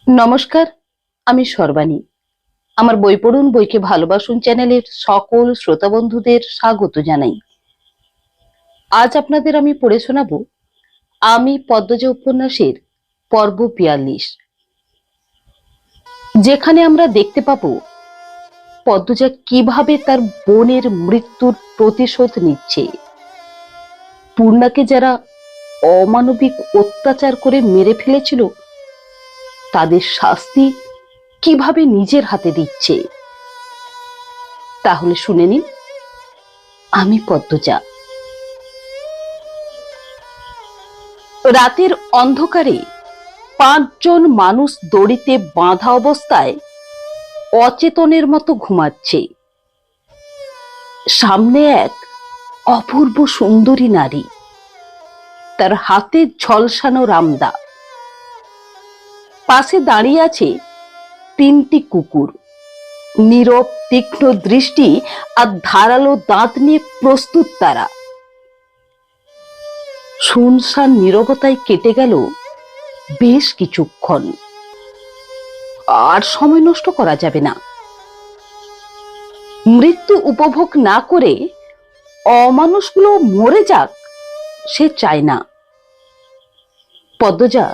নমস্কার, আমি সর্বাণী। আমার বই পড়ুন বইকে ভালোবাসুন চ্যানেলের সকল শ্রোতা বন্ধুদের স্বাগত জানাই। আজ আপনাদের আমি পড়ে শোনাবো আমি পদ্মজা উপন্যাসের পর্ব ৪২, যেখানে আমরা দেখতে পাবো পদ্মজা কিভাবে তার বোনের মৃত্যুর প্রতিশোধ নিচ্ছে। পূর্ণাকে যারা অমানবিক অত্যাচার করে মেরে ফেলেছিল তাদের শাস্তি কিভাবে নিজের হাতে দিচ্ছে। তাহলে শুনে নিন আমি পদ্মজা। রাতের অন্ধকারে ৫ জন মানুষ দড়িতে বাঁধা অবস্থায় অচেতনের মতো ঘুমাচ্ছে। সামনে এক অপূর্ব সুন্দরী নারী, তার হাতে ঝলসানো রামদা। পাশে দাঁড়িয়ে আছে ৩টি কুকুর, নীরব তীক্ষ্ণ দৃষ্টি আর ধারালো দাঁত নিয়ে প্রস্তুত তারা। শুনশান নীরবতায় কেটে গেল বেশ কিছুক্ষণ। আর সময় নষ্ট করা যাবে না। মৃত্যু উপভোগ না করে অমানুষগুলো মরে যাক সে চায় না। পদ্মজা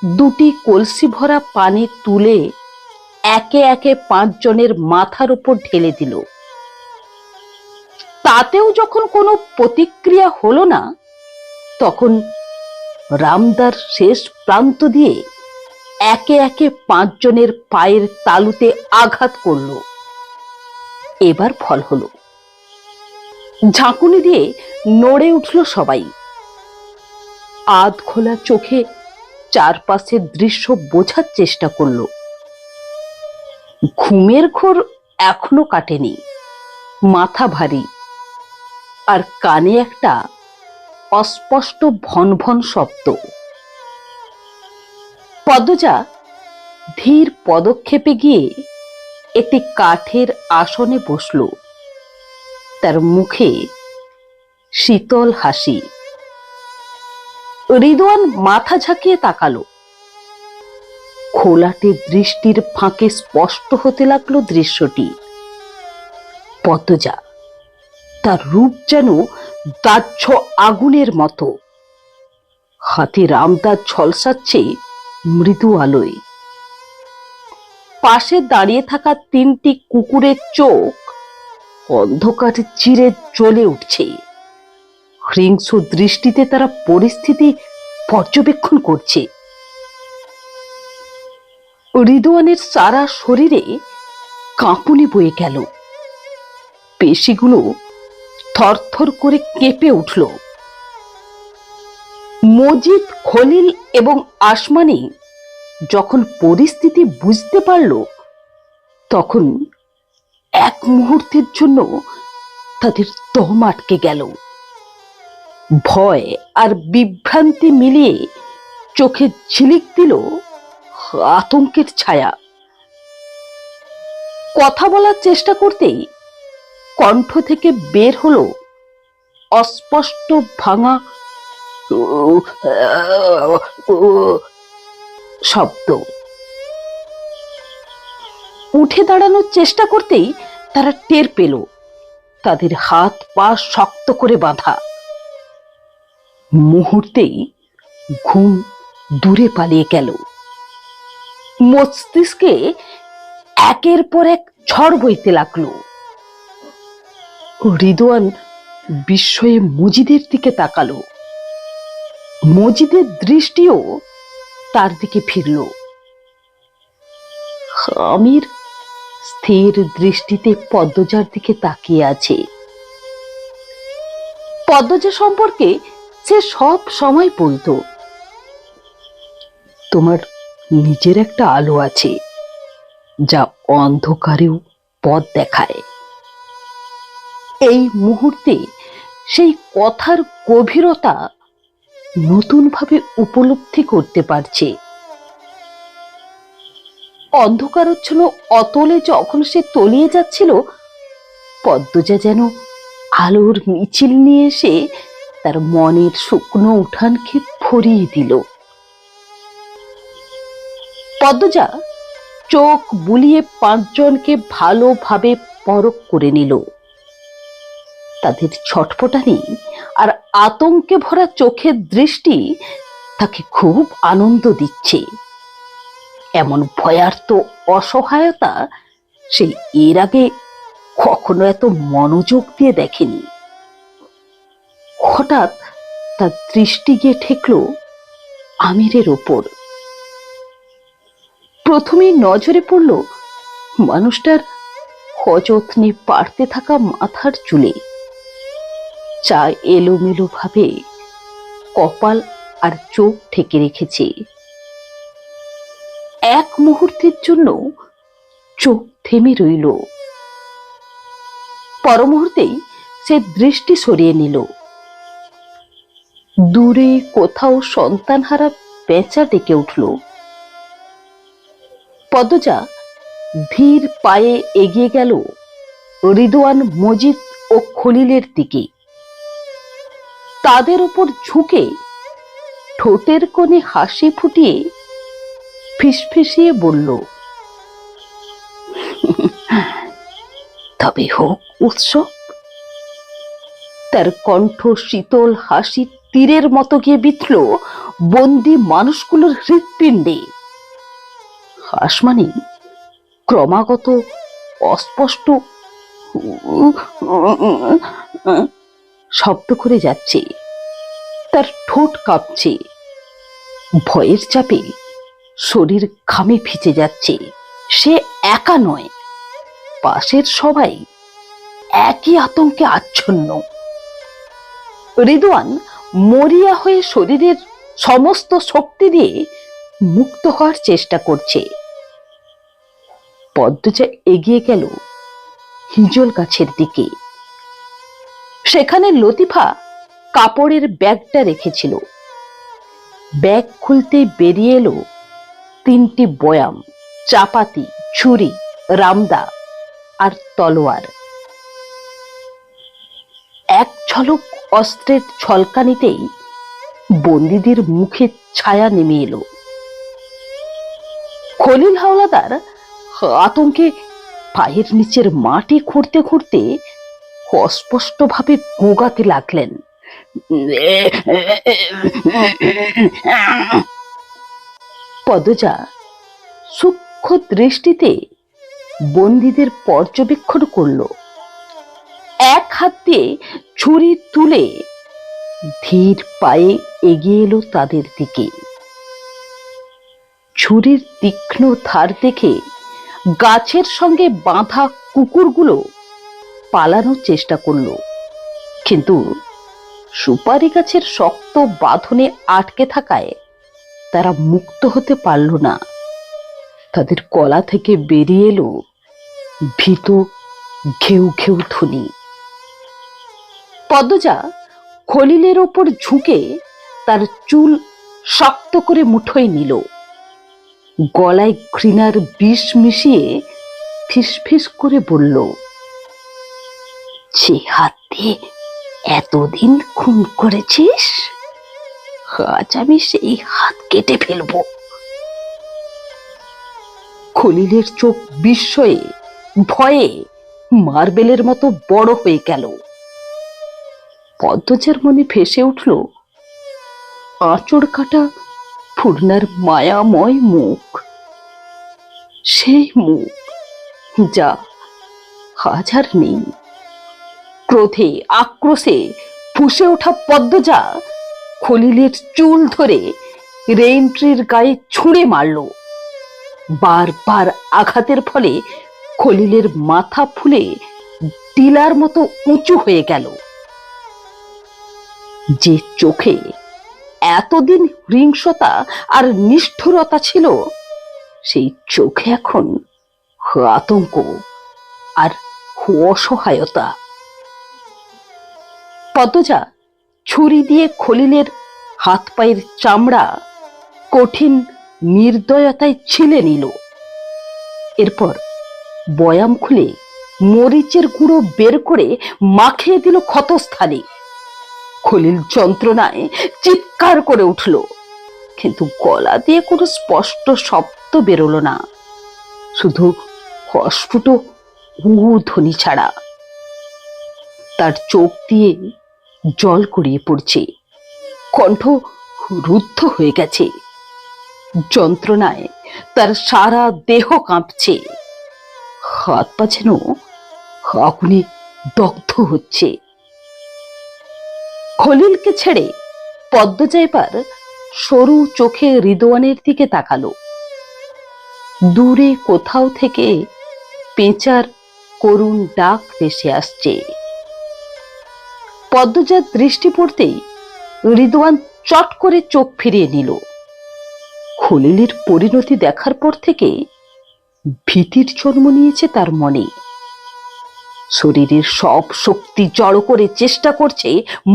২টি কলসি ভরা পানি তুলে একে একে ৫ জনের মাথার উপর ঢেলে দিল। তাতেও যখন কোনো প্রতিক্রিয়া হলো না, তখন রামদার শেষ প্রান্ত দিয়ে একে একে ৫ জনের পায়ের তালুতে আঘাত করল। এবার ফল হলো। ঝাঁকুনি দিয়ে নড়ে উঠল সবাই। আধ খোলা চোখে চারপাশের দৃশ্য বোঝার চেষ্টা করল। ঘুমের ঘোর এখনো কাটেনি। মাথা ভারী, আর কানে একটা অস্পষ্ট ভন ভন শব্দ। পদ্মজা ধীর পদক্ষেপে গিয়ে একটি কাঠের আসনে বসল। তার মুখে শীতল হাসি। রিদওয়ান মাথা ঝাঁকিয়ে তাকালো। খোলাটে দৃষ্টির ফাঁকে স্পষ্ট হতে লাগলো দৃশ্যটি। পদ্মজা, তার রূপ যেন দাহ্য আগুনের মতো। হাতে রামদা ঝলসাচ্ছে মৃদু আলোয়। পাশে দাঁড়িয়ে থাকা ৩টি কুকুরের চোখ অন্ধকার চিরে জ্বলে উঠছে। হিংস্র দৃষ্টিতে তারা পরিস্থিতি পর্যবেক্ষণ করছে। রিদওয়ানের সারা শরীরে কাঁপুনি বয়ে গেল। পেশিগুলো থরথর করে কেঁপে উঠল। মজিদ, খলিল এবং আসমানি যখন পরিস্থিতি বুঝতে পারল, তখন এক মুহূর্তের জন্য তাদের দম আটকে গেল। ভয় আর বিভ্রান্তি মিলিয়ে চোখে ঝিলিক দিল আতঙ্কের ছায়া। কথা বলার চেষ্টা করতেই কণ্ঠ থেকে বের হলো অস্পষ্ট ভাঙা শব্দ। উঠে দাঁড়ানোর চেষ্টা করতেই তারা টের পেল তাদের হাত পা শক্ত করে বাঁধা। মুহূর্তেই ঘুম দূরে পালিয়ে গেল। মস্তিষ্কে একের পর এক ঝড় বইতে লাগলো। রিদওয়ান বিস্ময়ে মজিদের দিকে তাকালো। মজিদের দৃষ্টিও তার দিকে ফিরল। আমির স্থির দৃষ্টিতে পদ্মজার দিকে তাকিয়ে আছে। পদ্মজা সম্পর্কে সে সব সময় বলতো, তোমার নিজের একটা আলো আছে যা অন্ধকারেও পথ দেখায়। এই মুহূর্তে সেই কথার গভীরতা নতুনভাবে উপলব্ধি করতে পারছে। অন্ধকারচ্ছন্ন অতলে যখন সে তলিয়ে যাচ্ছিল, পদ্মজা যেন আলোর মিছিল নিয়ে এসে তার মনের শুকনো উঠানকে ভরিয়ে দিল। পদ্মজা চোখ বুলিয়ে পাঁচজনকে ভালোভাবে পরখ করে নিল। তাদের ছটফটানি আর আতঙ্কে ভরা চোখের দৃষ্টি তাকে খুব আনন্দ দিচ্ছে। এমন ভয়ার্ত অসহায়তা সে এর আগে কখনো এত মনোযোগ দিয়ে দেখেনি। হঠাৎ তার দৃষ্টি গিয়ে ঠেকল আমিরের ওপর। প্রথমেই নজরে পড়ল মানুষটার সযত্নে পাড়তে থাকা মাথার চুলে, যা এলোমেলো ভাবে কপাল আর চোখ ঢেকে রেখেছে। এক মুহূর্তের জন্য চোখ থেমে রইল। পর মুহূর্তেই সে দৃষ্টি সরিয়ে নিল। দূরে কোথাও সন্তানহারা পেঁচা ডেকে উঠল। পদ্মজা ধীর পায়ে এগিয়ে গেল রিদওয়ান, মজিদ ও খলিলের দিকে। তাদের উপর ঝুঁকে ঠোঁটের কোণে হাসি ফুটিয়ে ফিসফিসিয়ে বলল, তবে হোক উৎসব। তার কণ্ঠ শীতল হাসি তীরের মতো গিয়ে বিঁধল বন্দি মানুষগুলোর হৃৎপিণ্ডে। আসমানে ক্রমাগত অস্পষ্ট শব্দ করে যাচ্ছে। তার ঠোঁট কাঁপছে, ভয়ের চাপে শরীর ঘামে ভিজে যাচ্ছে। সে একা নয়, পাশের সবাই একই আতঙ্কে আচ্ছন্ন। রিদওয়ান মরিয়া হয়ে শরীরের সমস্ত শক্তি দিয়ে মুক্ত হওয়ার চেষ্টা করছে। পদ্মজা এগিয়ে গেল হিজল গাছের দিকে। সেখানে লতিফা কাপড়ের ব্যাগটা রেখেছিল। ব্যাগ খুলতে বেরিয়ে এলো 3টি বয়াম, চাপাতি, ছুরি, রামদা আর তলোয়ার। এক ঝলক অস্ত্রের ঝলকানিতেই বন্দীদের মুখে ছায়া নেমে এলো। খলিল হাওলাদার আতঙ্কে পায়ের নিচের মাটি খুঁড়তে খুঁড়তে অস্পষ্টভাবে গোগাতে লাগলেন। পদ্মজা সূক্ষ্ম দৃষ্টিতে বন্দীদের পর্যবেক্ষণ করল। এক হাত দিয়ে ছুরি তুলে ধীর পায়ে এগিয়ে এলো তাদের দিকে। ছুরির তীক্ষ্ণ ধার দেখে গাছের সঙ্গে বাঁধা কুকুরগুলো পালানোর চেষ্টা করলো, কিন্তু সুপারি গাছের শক্ত বাঁধনে আটকে থাকায় তারা মুক্ত হতে পারল না। তাদের গলা থেকে বেরিয়ে এলো ভীত ঘেউ ঘেউ ধ্বনি। পদ্মজা খলিলের ওপর ঝুঁকে তার চুল শক্ত করে মুঠোয় নিল। গলায় ঘৃণার বিষ মিশিয়ে ফিসফিস করে বলল, যে হাত দিয়ে এতদিন খুন করেছিস, আজ আমি সেই হাত কেটে ফেলবো। খলিলের চোখ বিস্ময়ে ভয়ে মার্বেলের মতো বড় হয়ে গেল। পদ্মজার মনে ভেসে উঠল আঁচড় কাটা পূর্ণার মায়াময় মুখ, সেই মুখ যা আজ আর নেই। ক্রোধে আক্রোশে ফুঁসে ওঠা পদ্মজা খলিলের চুল ধরে রেইনট্রির গায়ে ছুঁড়ে মারল। বারবার আঘাতের ফলে খলিলের মাথা ফুলে টিলার মতো উঁচু হয়ে গেল। যে চোখে এতদিন হিংসতা আর নিষ্ঠুরতা ছিল, সেই চোখে এখন আতঙ্ক আর অসহায়তা। পদ্মজা ছুরি দিয়ে খলিলের হাত পায়ের চামড়া কঠিন নির্দয়তায় ছিলে নিল। এরপর বয়াম খুলে মরিচের গুঁড়ো বের করে মাখিয়ে দিল ক্ষতস্থানে। খলিল যন্ত্রণায় চিৎকার করে উঠল, কিন্তু গলা দিয়ে কোনো স্পষ্ট শব্দ শব্দ বেরোলো না, শুধু অস্ফুট ধ্বনি ছাড়া। তার চোখ দিয়ে জল গড়িয়ে পড়ছে, কণ্ঠ রুদ্ধ হয়ে গেছে, যন্ত্রণায় তার সারা দেহ কাঁপছে, হাত পা যেন আগুনে দগ্ধ হচ্ছে। খলিলকে ছেড়ে পদ্মজা এবার সরু চোখে রিদওয়ানের দিকে তাকালো। দূরে কোথাও থেকে পেঁচার করুণ ডাক ভেসে আসছে। পদ্মজার দৃষ্টি পড়তেই রিদওয়ান চট করে চোখ ফিরিয়ে নিল। খলিলের পরিণতি দেখার পর থেকে ভীতির জন্ম নিয়েছে তার মনে। শরীরের সব শক্তি জড়ো করে চেষ্টা করছে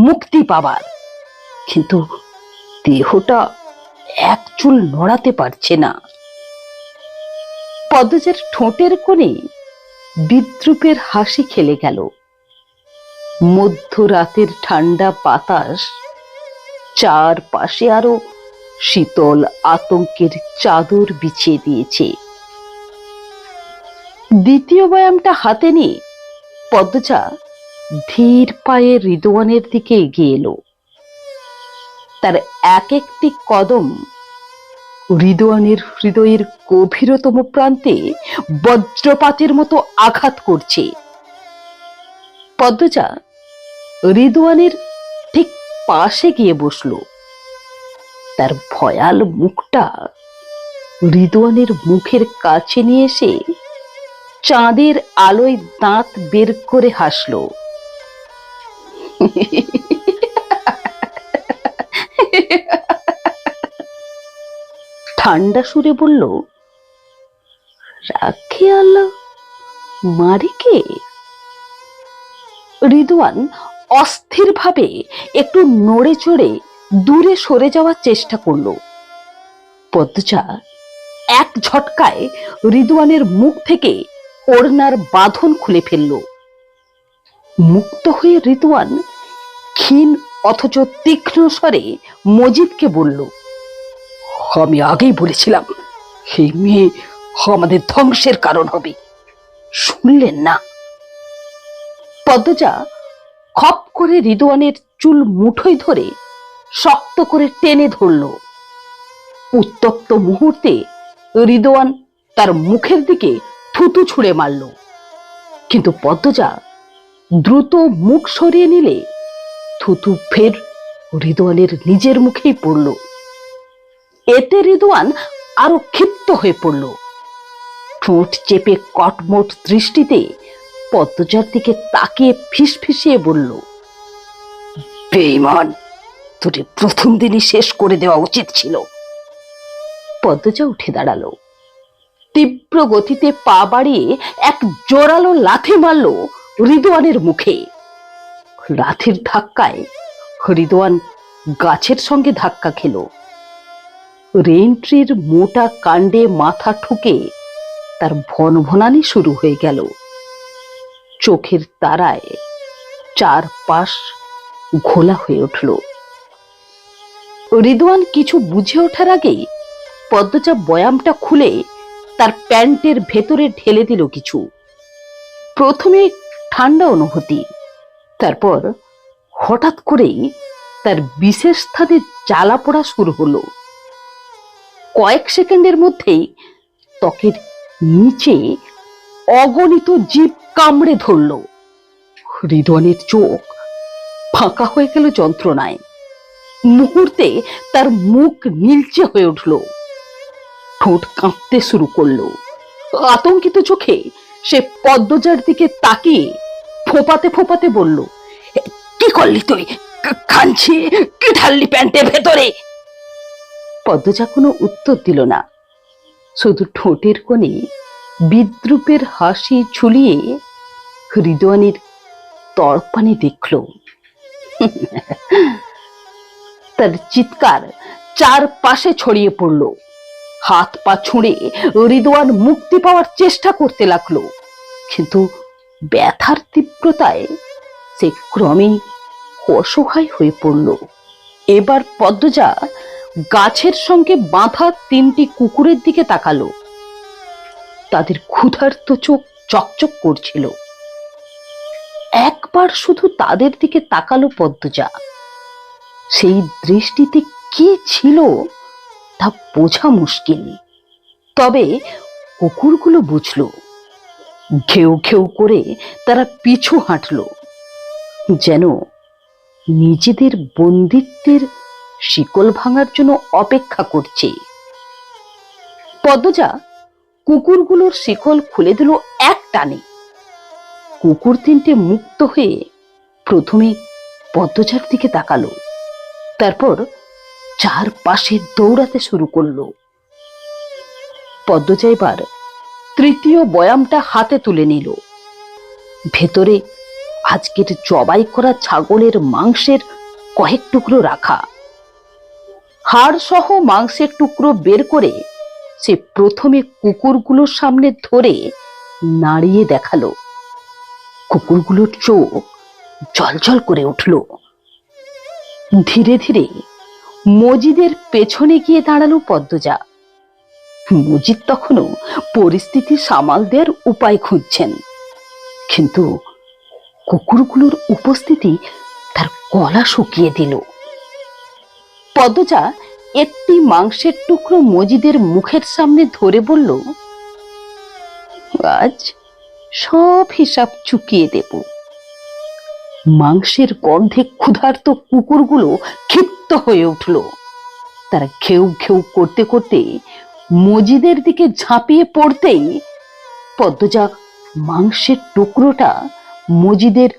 মুক্তি পাবার, কিন্তু দেহটা এক চুল নড়াতে পারছে না। পদ্মজার ঠোঁটের কোণে বিদ্রুপের হাসি খেলে গেল। মধ্যরাতের ঠান্ডা বাতাস চারপাশে আরো শীতল আতঙ্কের চাদর বিছিয়ে দিয়েছে। দ্বিতীয় ব্যায়ামটা হাতে নিয়ে পদ্মজা ধীর পায়ে রিদওয়ানের দিকে এগিয়ে এলো। তার এক একটি কদম রিদওয়ানের হৃদয়ের গভীরতম প্রান্তে বজ্রপাতের মতো আঘাত করছে। পদ্মজা রিদওয়ানের ঠিক পাশে গিয়ে বসলো। তার ভয়াল মুখটা রিদওয়ানের মুখের কাছে নিয়ে এসে চাঁদের আলোয় দাঁত বের করে হাসলো। ঠান্ডা সুরে বলল, রাখে আল্লাহ মারিকে। রিদওয়ান অস্থির ভাবে একটু নড়ে চড়ে দূরে সরে যাওয়ার চেষ্টা করলো। পদ্মজা এক ঝটকায় রিদওয়ানের মুখ থেকে ওড়নার বাঁধন খুলে ফেলল। মুক্ত হয়ে রিদওয়ান ক্ষীণ অথচ তীক্ষ্ণ স্বরে মজিদকে বলল, আমি আগেই বলেছিলাম এই মেয়ে আমাদের ধ্বংসের কারণ হবে, শুনলেন না? পদ্মজা খপ করে রিদওয়ানের চুল মুঠোয় ধরে শক্ত করে টেনে ধরল। উত্তপ্ত মুহূর্তে রিদওয়ান তার মুখের দিকে থুতু ছুঁড়ে মারল, কিন্তু পদ্মজা দ্রুত মুখ সরিয়ে নিলে থুতু ফের রিদওয়ানের নিজের মুখেই পড়ল। এতে রিদওয়ান আরো ক্ষিপ্ত হয়ে পড়ল। ঠোঁট চেপে কটমট দৃষ্টিতে পদ্মজার দিকে তাকিয়ে ফিসফিসিয়ে বলল, বেঈমান, তোরে প্রথম দিনই শেষ করে দেওয়া উচিত ছিল। পদ্মজা উঠে দাঁড়ালো। তীব্র গতিতে পা বাড়িয়ে এক জোরালো লাথি মারল রিদওয়ানের মুখে। লাথির ধাক্কায় রিদওয়ান গাছের সঙ্গে ধাক্কা খেল। রেইনট্রির মোটা কাণ্ডে মাথা ঠুকে তার ভনভনানি শুরু হয়ে গেল। চোখের তারায় চারপাশ ঘোলা হয়ে উঠল। রিদওয়ান কিছু বুঝে ওঠার আগেই পদ্মজা বয়ামটা খুলে তার প্যান্টের ভেতরে ঢেলে দিল কিছু। প্রথমে ঠান্ডা অনুভূতি, তারপর হঠাৎ করেই তার বিশেষ স্থানে জ্বালা পোড়া শুরু হলো। কয়েক সেকেন্ডের মধ্যেই ত্বকের নিচে অগণিত জীব কামড়ে ধরল। রিদওয়ানের চোখ ফাঁকা হয়ে গেল যন্ত্রণায়। মুহূর্তে তার মুখ নীলচে হয়ে উঠল, ঠোঁট কাঁপতে শুরু করলো। আতঙ্কিত চোখে সে পদ্মজার দিকে তাকিয়ে ফোপাতে ফোপাতে বলল, কি করলি তুই? কাঁদছি, কি ঢাললি প্যান্টের ভেতরে? পদ্মজা কোনো উত্তর দিল না, শুধু ঠোঁটের কোণে বিদ্রুপের হাসি ঝুলিয়ে রিদওয়ানের তড়পানি দেখল। তার চিৎকার চারপাশে ছড়িয়ে পড়ল। হাত পা ছুঁড়ে রিদওয়ান মুক্তি পাওয়ার চেষ্টা করতে লাগলো, কিন্তু ব্যথার তীব্রতায় সে ক্রমেই অসহায় হয়ে পড়ল। এবার পদ্মজা গাছের সঙ্গে বাঁধা 3টি কুকুরের দিকে তাকালো। তাদের ক্ষুধার্ত চোখ চকচক করছিল। একবার শুধু তাদের দিকে তাকালো পদ্মজা। সেই দৃষ্টিতে কি ছিল তা বোঝা মুশকিল, তবে কুকুরগুলো বুঝলো। ঘেউ ঘেউ করে তারা পিছু হাঁটলো, যেন নিজেদের বন্দিত্বের শিকল ভাঙার জন্য অপেক্ষা করছে। পদ্মজা কুকুরগুলোর শিকল খুলে দিল এক টানে। কুকুর 3টে মুক্ত হয়ে প্রথমে পদ্মজার দিকে তাকালো, তারপর চারপাশে দৌড়াতে শুরু করলো। পদ্মজা এবার 3য় বয়ামটা হাতে তুলে নিল। ভেতরে আজকের জবাই করা ছাগলের মাংসের কয়েক টুকরো রাখা। হাড় সহ মাংসের টুকরো বের করে সে প্রথমে কুকুরগুলোর সামনে ধরে নাড়িয়ে দেখালো। কুকুরগুলোর চোখ জ্বলজ্বল করে উঠল। ধীরে ধীরে মজিদের পেছনে গিয়ে দাঁড়ালো পদ্মজা। মজিদ তখনও পরিস্থিতি সামাল দেওয়ার উপায় খুঁজছেন, কিন্তু কুকুরগুলোর উপস্থিতি তার গলা শুকিয়ে দিল। পদ্মজা একটি মাংসের টুকরো মজিদের মুখের সামনে ধরে বলল, আজ সব হিসাব চুকিয়ে দেব। মাংসের গন্ধে ক্ষুধার্ত কুকুরগুলো ক্ষিপ্ত হয়ে উঠল। তারা ঘেউ ঘেউ করতে করতে মজিদের দিকে ঝাঁপিয়ে পড়তেই পদ্মজা মাংসের টুকরোটা মজিদের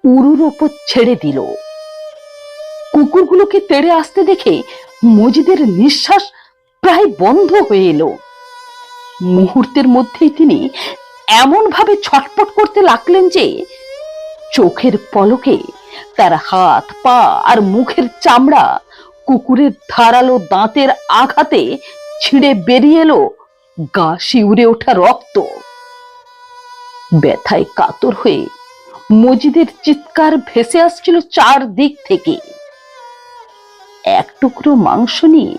উরুর ওপর ছেড়ে দিল। কুকুরগুলোকে তেড়ে আসতে দেখে মজিদের নিঃশ্বাস প্রায় বন্ধ হয়ে এলো। মুহূর্তের মধ্যেই তিনি এমন ভাবে ছটপট করতে লাগলেন যে চোখের পলকে তার হাত, পা আর মুখের চামড়া কুকুরের ধারালো দাঁতের আঘাতে ছিঁড়ে বেরিয়ে এলো গা শিউরে ওঠা রক্ত। ব্যথায় কাতর হয়ে মজিদের চিৎকার ভেসে আসছিল চারদিক থেকে। এক টুকরো মাংস নিয়ে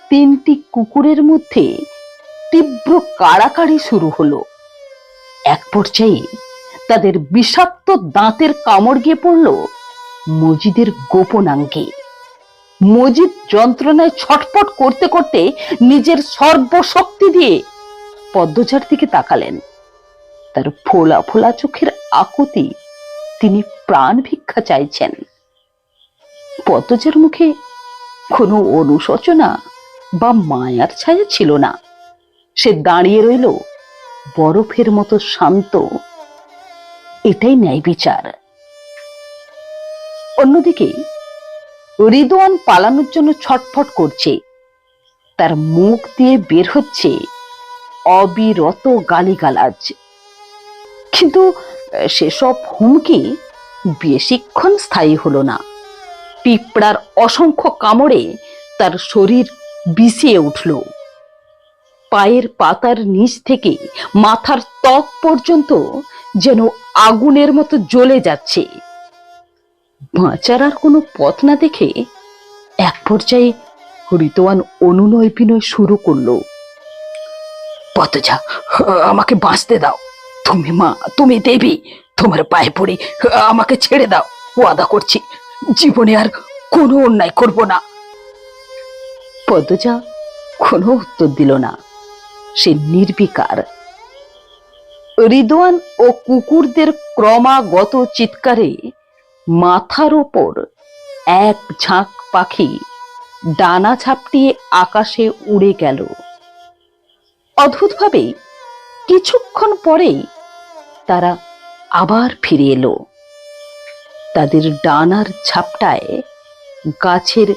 3টি কুকুরের মধ্যে তীব্র কাড়াকাড়ি শুরু হলো। এক পর্যায়ে তাদের বিষাক্ত দাঁতের কামড় গিয়ে পড়ল মজিদের গোপনাঙ্গে। মজিদ যন্ত্রণায় ছটপট করতে করতে নিজের সর্বশক্তি দিয়ে পদ্মজার দিকে তাকালেন। তার ফোলা ফোলা চোখের আকুতি তিনি প্রাণ ভিক্ষা চাইছেন। পদ্মজার মুখে কোনো অনুশোচনা বা মায়ার ছায়া ছিল না। সে দাঁড়িয়ে রইল বরফের মতো শান্ত। এটাই ন্যায় বিচার। অন্যদিকে রিদওয়ান পালানোর জন্য ছটফট করছে। তার মুখ দিয়ে বের হচ্ছে অবিরত গালিগালাজ, কিন্তু সেসব হুমকি বেশিক্ষণ স্থায়ী হলো না। পিঁপড়ার অসংখ্য কামড়ে তার শরীর বিষিয়ে উঠল। পায়ের পাতার নিচ থেকে মাথার ত্বক পর্যন্ত যেন আগুনের মতো জ্বলে যাচ্ছে। বাঁচার আর কোনো পথ না দেখে এক পর্যায়ে রিদওয়ান অনুনয় বিনয় শুরু করলো, পদ্মজা, আমাকে বাঁচতে দাও। তুমি মা, তুমি দেবী, তোমার পায়ে পড়ি, আমাকে ছেড়ে দাও। ওয়াদা করছি জীবনে আর কোনো অন্যায় করব না। পদ্মজা কোনো উত্তর দিল না। সে নির্বিকার। রিদওয়ান ও কুকুরদের ক্রমাগত চিৎকারে মাথার ওপর এক ঝাঁক পাখি ডানা ঝাপটিয়ে আকাশে উড়ে গেল। অদ্ভুতভাবে কিছুক্ষণ পরেই তারা আবার ফিরে এলো। তাদের ডানার ঝাপটায় গাছের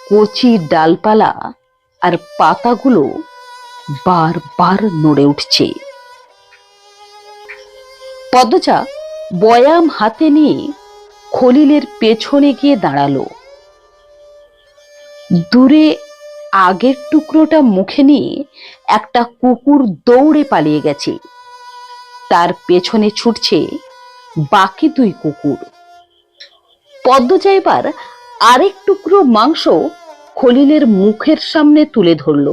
কচি ডালপালা আর পাতাগুলো বারবার নড়ে উঠছে। পদ্মজা বয়াম হাতে নিয়ে খলিলের পেছনে গিয়ে দাঁড়ালো। দূরে আগের টুকরোটা মুখে নিয়ে একটা কুকুর দৌড়ে পালিয়ে গেছে। তার পেছনে ছুটছে বাকি 2 কুকুর। পদ্মজা এবার আরেক টুকরো মাংস খলিলের মুখের সামনে তুলে ধরল।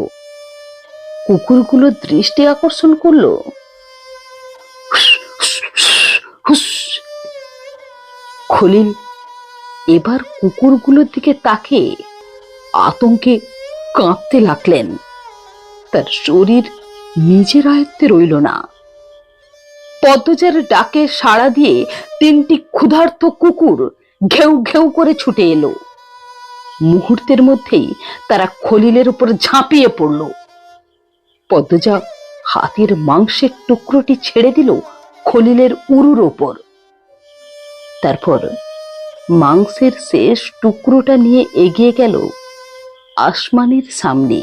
কুকুরগুলো দৃষ্টি আকর্ষণ করলো। খলিল এবার কুকুরগুলোর দিকে তাকিয়ে আতঙ্কে কাঁপতে লাগলেন। তার শরীর নিজের আয়ত্তে রইল না। পদ্মজার ডাকে সাড়া দিয়ে 3টি ক্ষুধার্ত কুকুর ঘেউ ঘেউ করে ছুটে এলো। মুহূর্তের মধ্যেই তারা খলিলের উপর ঝাঁপিয়ে পড়ল। পদ্মজা হাতির মাংসের টুকরোটি ছেড়ে দিল খলিলের উরুর ওপর। তারপর মাংসের শেষ টুকরোটা নিয়ে এগিয়ে গেল আসমানের সামনে।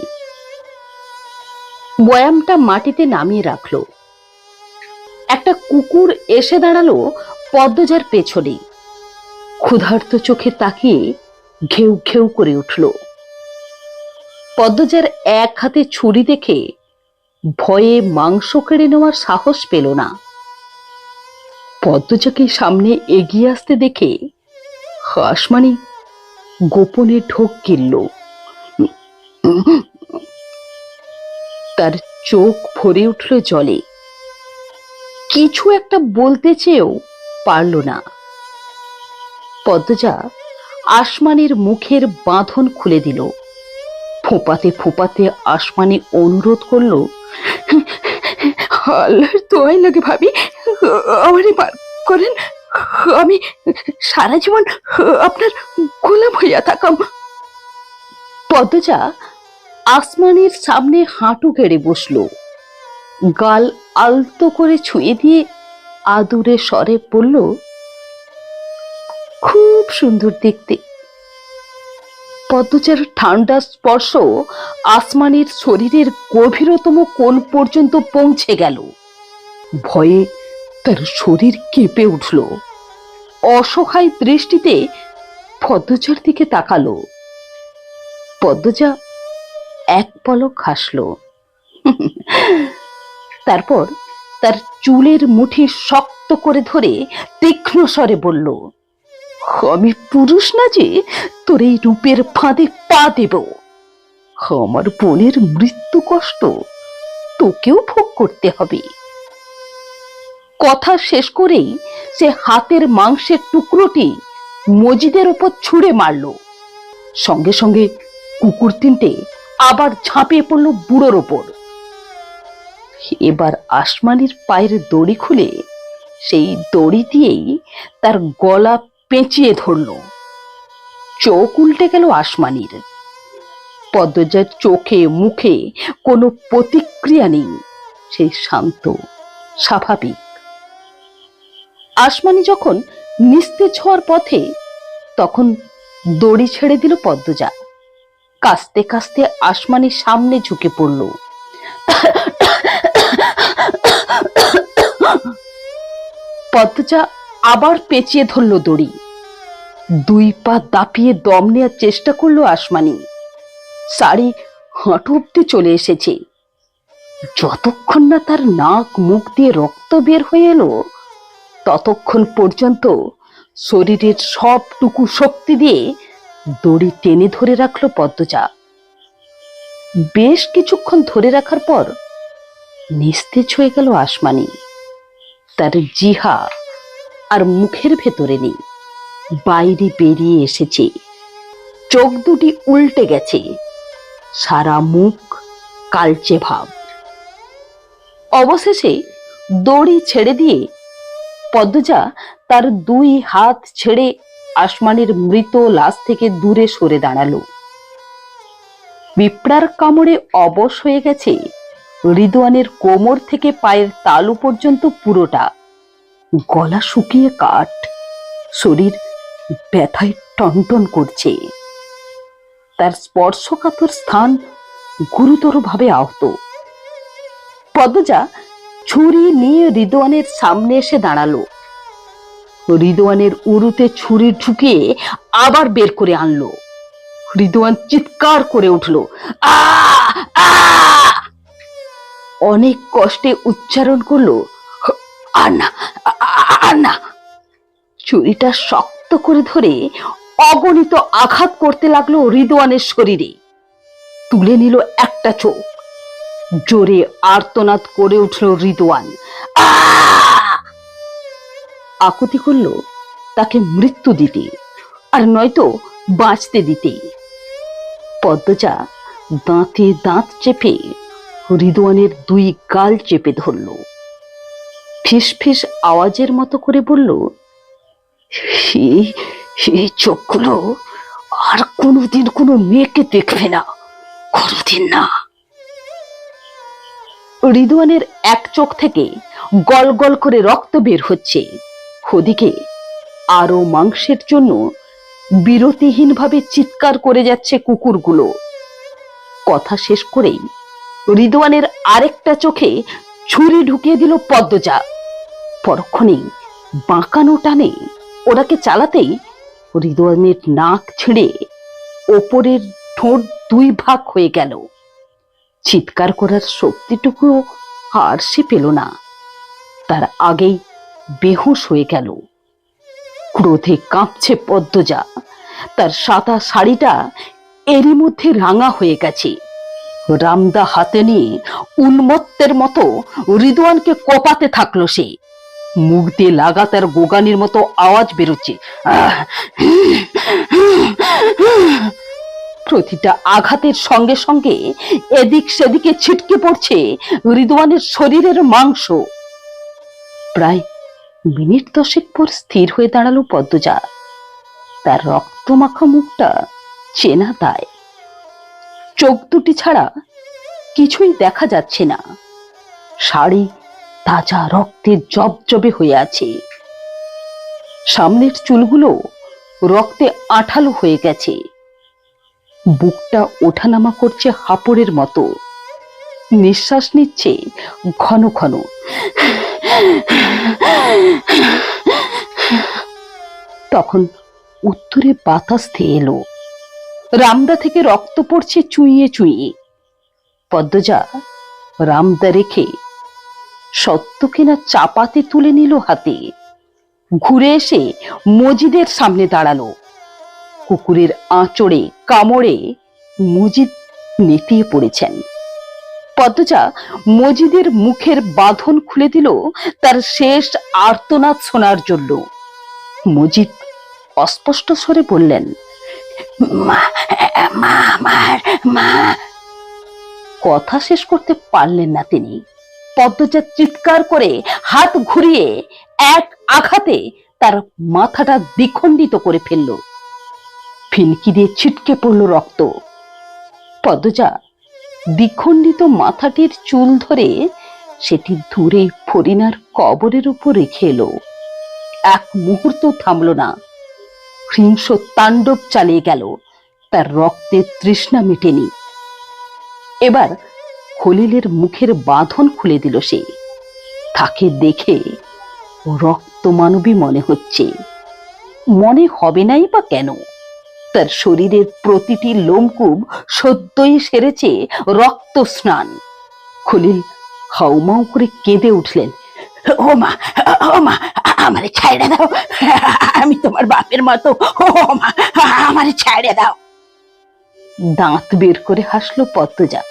বয়ামটা মাটিতে নামিয়ে রাখলো। একটা কুকুর এসে দাঁড়ালো পদ্মজার পেছনে। ক্ষুধার্ত চোখে তাকিয়ে ঘেউ ঘেউ করে উঠল। পদ্মজার এক হাতে ছুরি দেখে ভয়ে মাংস কেড়ে নেওয়ার সাহস পেল না। পদ্মজাকে সামনে এগিয়ে আসতে দেখে আসমানি গোপনে ঢোক গিলল। তার চোখ ভরে উঠল জলে। কিছু একটা বলতে চেয়েও পারল না। পদ্মজা আসমানির মুখের বাঁধন খুলে দিল। ফোঁপাতে ফোঁপাতে আসমানি অনুরোধ করল, আল্লাহর দোয়াই লাগে ভাবি, আমারে মাফ করেন, আমি সারা জীবন আপনার গোলাম হইয়া থাকাম। পদ্মজা আসমানির সামনে হাঁটু গেড়ে বসল। গাল আলতো করে ছুঁয়ে দিয়ে আদুরে স্বরে বলল, খুব সুন্দর দেখতে। পদ্মজার ঠান্ডা স্পর্শ আসমানির শরীরের গভীরতম কোণ পর্যন্ত পৌঁছে গেল। ভয়ে তার শরীর কেঁপে উঠল। অসহায় দৃষ্টিতে পদ্মজার দিকে তাকালো। পদ্মজা এক পলক হাসল। তারপর তার চুলের মুঠি শক্ত করে ধরে তীক্ষ্ণ স্বরে বলল, আমি পুরুষ না যে তোর এই রূপের ফাঁদে পা দেব। আমার বোনের মৃত্যু কষ্ট তোকেও ভোগ করতে হবে। কথা শেষ করেই সে হাতের মাংসের টুকরোটি মজিদের ওপর ছুঁড়ে মারল। সঙ্গে সঙ্গে কুকুর 3টে আবার ঝাঁপিয়ে পড়ল বুড়োর ওপর। এবার আসমানির পায়ের দড়ি খুলে সেই দড়ি দিয়েই তার গলা পেঁচিয়ে ধরল। চোখ উল্টে গেল আসমানির। পদ্মজার চোখে মুখে কোনো প্রতিক্রিয়া নেই। সে শান্ত, স্বাভাবিক। আসমানি যখন নিস্তেজ হওয়ার পথে, তখন দড়ি ছেড়ে দিল পদ্মজা। কাস্তে কাস্তে আসমানির সামনে ঝুঁকে পড়ল। পদ্মজা আবার পেঁচিয়ে ধরল দড়ি। 2 পা দাপিয়ে দম নেওয়ার চেষ্টা করলো আসমানি। শাড়ি হাঁটু অব্দি চলে এসেছে। যতক্ষণ না তার নাক মুখ দিয়ে রক্ত বের হয়ে এলো, ততক্ষণ পর্যন্ত শরীরের সবটুকু শক্তি দিয়ে দড়ি টেনে ধরে রাখলো পদ্মজা। বেশ কিছুক্ষণ ধরে রাখার পর নিস্তেজ হয়ে গেল আসমানি। তার জিহা আর মুখের ভেতরে নেই, বাইরে বেরিয়ে এসেছে। চোখ দুটি উল্টে গেছে, সারা মুখ কালচে ভাব। অবশেষে দড়ি ছেড়ে দিয়ে পদ্মজা তার 2 হাত ছেড়ে আসমানির মৃত লাশ থেকে দূরে সরে দাঁড়ালো। পিঁপড়ার কামড়ে অবশ হয়ে গেছে রিদওয়ানের কোমর থেকে পায়ের তালু পর্যন্ত পুরোটা। গলা শুকিয়ে কাঠ, শরীর ব্যথায় টনটন করছে। তার স্পর্শকাতর স্থান গুরুতরভাবে আহত। পদ্মজা ছুরি নিয়ে রিদওয়ানের সামনে এসে দাঁড়ালো। রিদওয়ানের উরুতে ছুরি ঢুকিয়ে আবার বের করে আনলো। রিদওয়ান চিৎকার করে উঠল, আ আ! অনেক কষ্টে উচ্চারণ করলো, আর না, আর না। ছুরিটা শক্ত করে ধরে অগণিত আঘাত করতে লাগলো রিদওয়ানের শরীরে। তুলে নিল একটা চোখ। জোরে আর্তনাদ করে উঠল রিদওয়ান। আকুতি করল তাকে মৃত্যু দিতে, আর নয়তো বাঁচতে দিতে। পদ্মজা দাঁতে দাঁত চেপে রিদওয়ানের দুই গাল চেপে ধরল। ফিস ফিস আওয়াজের মতো করে বলল, এই চোখগুলো আর কোনোদিন কোনো মেয়েকে দেখবে না, কোনোদিন না। রিদওয়ানের এক চোখ থেকে গল গল করে রক্ত বের হচ্ছে। ওদিকে আরো মাংসের জন্য বিরতিহীনভাবে চিৎকার করে যাচ্ছে কুকুরগুলো। কথা শেষ করেই রিদওয়ানের আরেকটা চোখে ছুরি ঢুকিয়ে দিল পদ্মজা। পরক্ষণেই বাঁকানো টানে ওটাকে চালাতেই রিদওয়ানের নাক ছিঁড়ে ওপরের ঠোঁট দুই ভাগ হয়ে গেল। চিৎকার করার শক্তিটুকু আর সে পেল না, তার আগেই বেহুশ হয়ে গেল। ক্রোধে কাঁপছে পদ্মজা। তার সাদা শাড়িটা এরই মধ্যে রাঙা হয়ে গেছে। রামদা হাতে নিয়ে উন্মত্তের মতো রিদওয়ানকে কোপাতে থাকলো সে। মুখ দিয়ে লাগাতার গোগানির মতো আওয়াজ বেরোচ্ছে। প্রতিটা আঘাতের সঙ্গে সঙ্গে এদিক সেদিকে ছিটকে পড়ছে রিদওয়ানের শরীরের মাংস। প্রায় মিনিট 10 পর স্থির হয়ে দাঁড়ালো পদ্মজা। তার রক্তমাখা মুখটা চেনা দায়। চোখ দুটি ছাড়া কিছুই দেখা যাচ্ছে না। শাড়ি তাজা রক্তে জবজবে হয়ে আছে। সামনের চুলগুলো রক্তে আঠালো হয়ে গেছে। বুকটা ওঠানামা করছে হাঁপড়ের মতো। নিঃশ্বাস নিচ্ছে ঘন ঘন। তখন উত্তরে বাতাস ধেয়ে এলো। রামদা থেকে রক্ত পড়ছে চুইয়ে চুইয়ে। পদ্মজা রামদা রেখে সত্য কিনা চাপাতি তুলে নিল হাতে। ঘুরে এসে মজিদের সামনে দাঁড়ালো। কুকুরের আঁচড়ে কামড়ে মজিদ নেতিয়ে পড়েছেন। পদ্মজা মজিদের মুখের বাঁধন খুলে দিল তার শেষ আর্তনাদ শোনার জন্য। মজিদ অস্পষ্ট স্বরে বললেন, মা, মা, মা। কথা শেষ করতে পারলেন না তিনি। পদ্মজা চিৎকার করে হাত ঘুরিয়ে এক আঘাতে তার মাথাটা দ্বিখণ্ডিত করে ফেলল। ফিনকি দিয়ে ছিটকে পড়ল রক্ত। পদ্মজা দ্বিখণ্ডিত মাথাটির চুল ধরে সেটি দূরে ফরিনার কবরের উপর রেখে এলো। এক মুহূর্ত থামল না। হিংস তাণ্ডব চালিয়ে গেল। তার রক্তের তৃষ্ণা মেটেনি। এবার খলিলের মুখের বাঁধন খুলে দিল সে। তাকে দেখে রক্ত মানবী মনে হচ্ছে। মনে হবে নাই বা কেন? তার শরীরের প্রতিটি লোমকূপ সদ্যই সেরেছে রক্ত স্নান। খলিল হাউমাউ করে কেঁদে উঠলেন, ও মা, ও মা, আমারে ছাইড়ে দাও, আমি তোমার বাপের মতো, ও মা, আমারে ছাইড়ে দাও। দাঁত বের করে হাসলো পদ্মজা।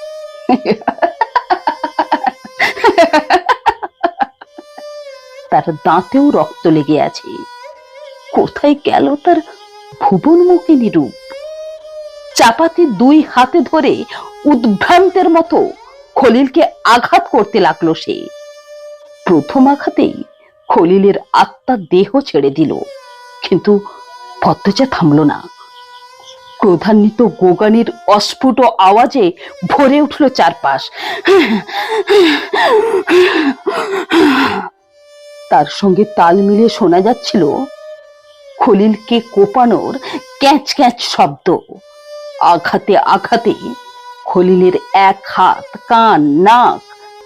তার দাঁতেও রক্ত লেগে আছে। কোথায় গেল তার ভুবনমোহিনী রূপ? চাপাতি দুই হাতে ধরে উদ্ভ্রান্তের মতো খলিলকে আঘাত করতে লাগলো সে। প্রথম আঘাতেই খলিলের আত্মা দেহ ছেড়ে দিল, কিন্তু পদ্মজা থামল না। ক্রোধান্বিত গোগানির অস্ফুট আওয়াজে ভরে উঠল চারপাশ। তার সঙ্গে তাল মিলিয়ে শোনা যাচ্ছিল খলিলকে কোপানোর ক্যাঁচ ক্যাঁচ শব্দ। আঘাতে আঘাতে খলিলের এক হাত, কান, নাক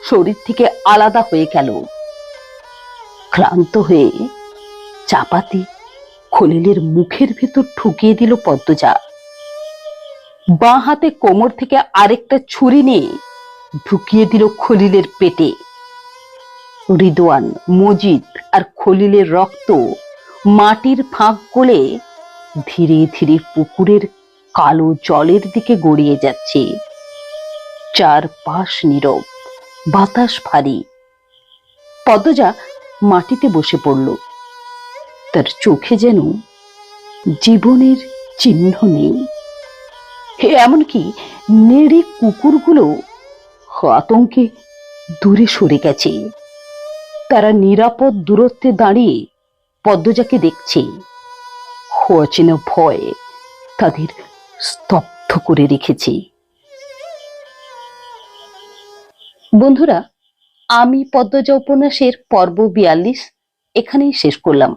শরীর থেকে আলাদা হয়ে গেল। ক্লান্ত হয়ে চাপাতি খলিলের মুখের ভেতর ঢুকিয়ে দিল পদ্মজা। বাঁ হাতে কোমর থেকে আরেকটা ছুরি নিয়ে ঢুকিয়ে দিল খলিলের পেটে। রিদওয়ান, মজিদ আর খলিলের রক্ত মাটির ফাঁক গলে ধীরে ধীরে পুকুরের কালো জলের দিকে গড়িয়ে যাচ্ছে। চারপাশ নীরব, বাতাস ভারী। পদ্মজা মাটিতে বসে পড়ল। তার চোখে যেন জীবনের চিহ্ন নেই। এমনকি নেড়ে কুকুরগুলো আতঙ্কে দূরে সরে গেছে। তারা নিরাপদ দূরত্বে দাঁড়িয়ে পদ্মজাকে দেখছে। অচেনা ভয় তাদের স্তব্ধ করে রেখেছে। বন্ধুরা, আমি পদ্মজা উপন্যাসের পর্ব 42 এখানেই শেষ করলাম।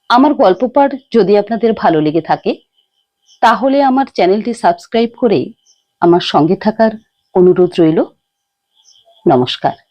আমার গল্প পাঠ যদি আপনাদের ভালো লেগে থাকে তাহলে আমার চ্যানেলটি সাবস্ক্রাইব করে আমার সঙ্গে থাকার অনুরোধ রইল। নমস্কার।